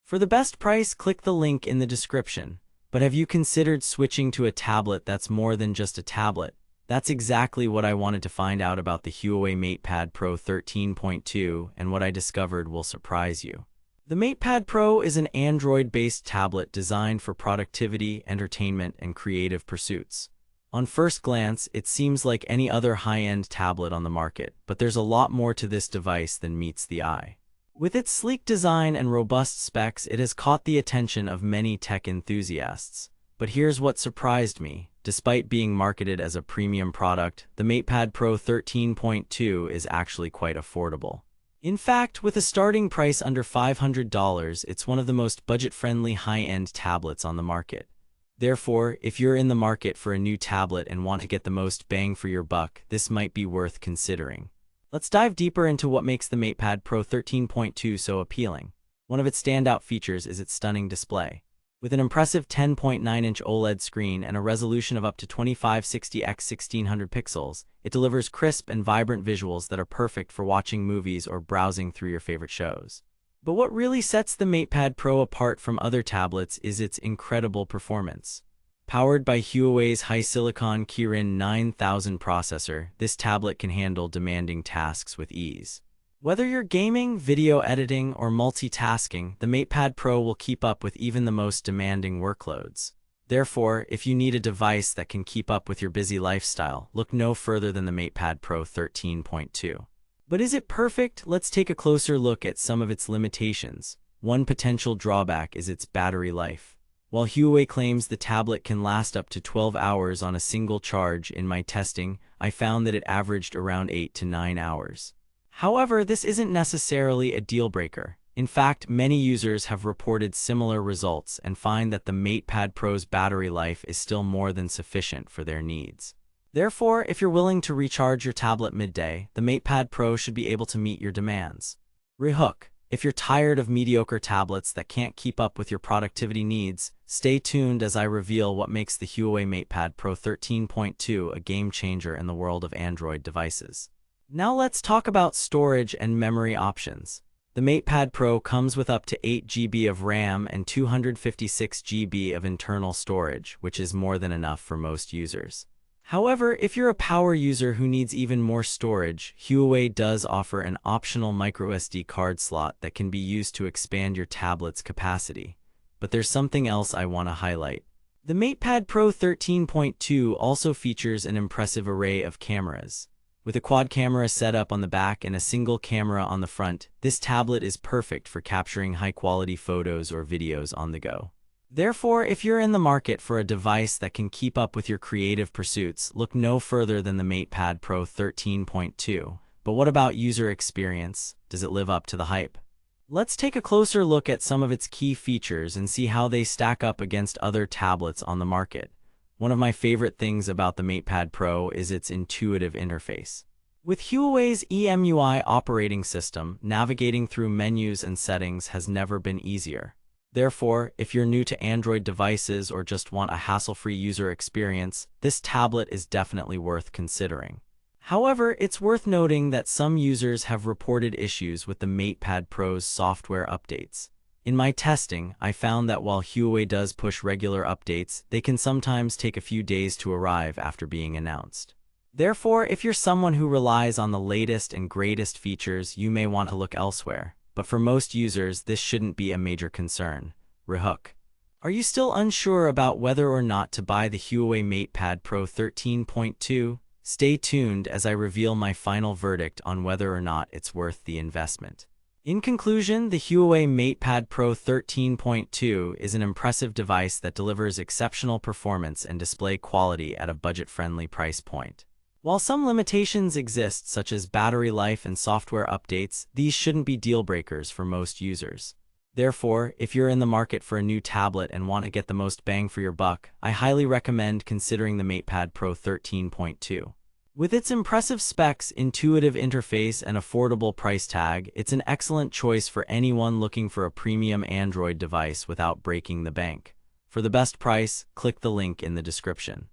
For the best price, click the link in the description. But have you considered switching to a tablet that's more than just a tablet? That's exactly what I wanted to find out about the Huawei MatePad Pro 13.2, and what I discovered will surprise you. The MatePad Pro is an Android-based tablet designed for productivity, entertainment, and creative pursuits. On first glance, it seems like any other high-end tablet on the market, but there's a lot more to this device than meets the eye. With its sleek design and robust specs, it has caught the attention of many tech enthusiasts. But here's what surprised me. Despite being marketed as a premium product, the MatePad Pro 13.2 is actually quite affordable. In fact, with a starting price under $500, it's one of the most budget-friendly high-end tablets on the market. Therefore, if you're in the market for a new tablet and want to get the most bang for your buck, this might be worth considering. Let's dive deeper into what makes the MatePad Pro 13.2 so appealing. One of its standout features is its stunning display. With an impressive 10.9-inch OLED screen and a resolution of up to 2560 x 1600 pixels, it delivers crisp and vibrant visuals that are perfect for watching movies or browsing through your favorite shows. But what really sets the MatePad Pro apart from other tablets is its incredible performance. Powered by Huawei's high-silicon Kirin 9000 processor, this tablet can handle demanding tasks with ease. Whether you're gaming, video editing, or multitasking, the MatePad Pro will keep up with even the most demanding workloads. Therefore, if you need a device that can keep up with your busy lifestyle, look no further than the MatePad Pro 13.2. But is it perfect? Let's take a closer look at some of its limitations. One potential drawback is its battery life. While Huawei claims the tablet can last up to 12 hours on a single charge, in my testing, I found that it averaged around 8 to 9 hours. However, this isn't necessarily a deal-breaker. In fact, many users have reported similar results and find that the MatePad Pro's battery life is still more than sufficient for their needs. Therefore, if you're willing to recharge your tablet midday, the MatePad Pro should be able to meet your demands. Rehook. If you're tired of mediocre tablets that can't keep up with your productivity needs, stay tuned as I reveal what makes the Huawei MatePad Pro 13.2 a game-changer in the world of Android devices. Now let's talk about storage and memory options. The MatePad Pro comes with up to 8 GB of RAM and 256 GB of internal storage, which is more than enough for most users. However, if you're a power user who needs even more storage, Huawei does offer an optional microSD card slot that can be used to expand your tablet's capacity. But there's something else I want to highlight. The MatePad Pro 13.2 also features an impressive array of cameras. With a quad camera setup on the back and a single camera on the front, this tablet is perfect for capturing high-quality photos or videos on the go. Therefore, if you're in the market for a device that can keep up with your creative pursuits, look no further than the MatePad Pro 13.2. But what about user experience? Does it live up to the hype? Let's take a closer look at some of its key features and see how they stack up against other tablets on the market. One of my favorite things about the MatePad Pro is its intuitive interface. With Huawei's EMUI operating system, navigating through menus and settings has never been easier. Therefore, if you're new to Android devices or just want a hassle-free user experience, this tablet is definitely worth considering. However, it's worth noting that some users have reported issues with the MatePad Pro's software updates. In my testing, I found that while Huawei does push regular updates, they can sometimes take a few days to arrive after being announced. Therefore, if you're someone who relies on the latest and greatest features, you may want to look elsewhere. But for most users, this shouldn't be a major concern. Rehook. Are you still unsure about whether or not to buy the Huawei MatePad Pro 13.2? Stay tuned as I reveal my final verdict on whether or not it's worth the investment. In conclusion, the Huawei MatePad Pro 13.2 is an impressive device that delivers exceptional performance and display quality at a budget-friendly price point. While some limitations exist, such as battery life and software updates, these shouldn't be deal-breakers for most users. Therefore, if you're in the market for a new tablet and want to get the most bang for your buck, I highly recommend considering the MatePad Pro 13.2. With its impressive specs, intuitive interface, and affordable price tag, it's an excellent choice for anyone looking for a premium Android device without breaking the bank. For the best price, click the link in the description.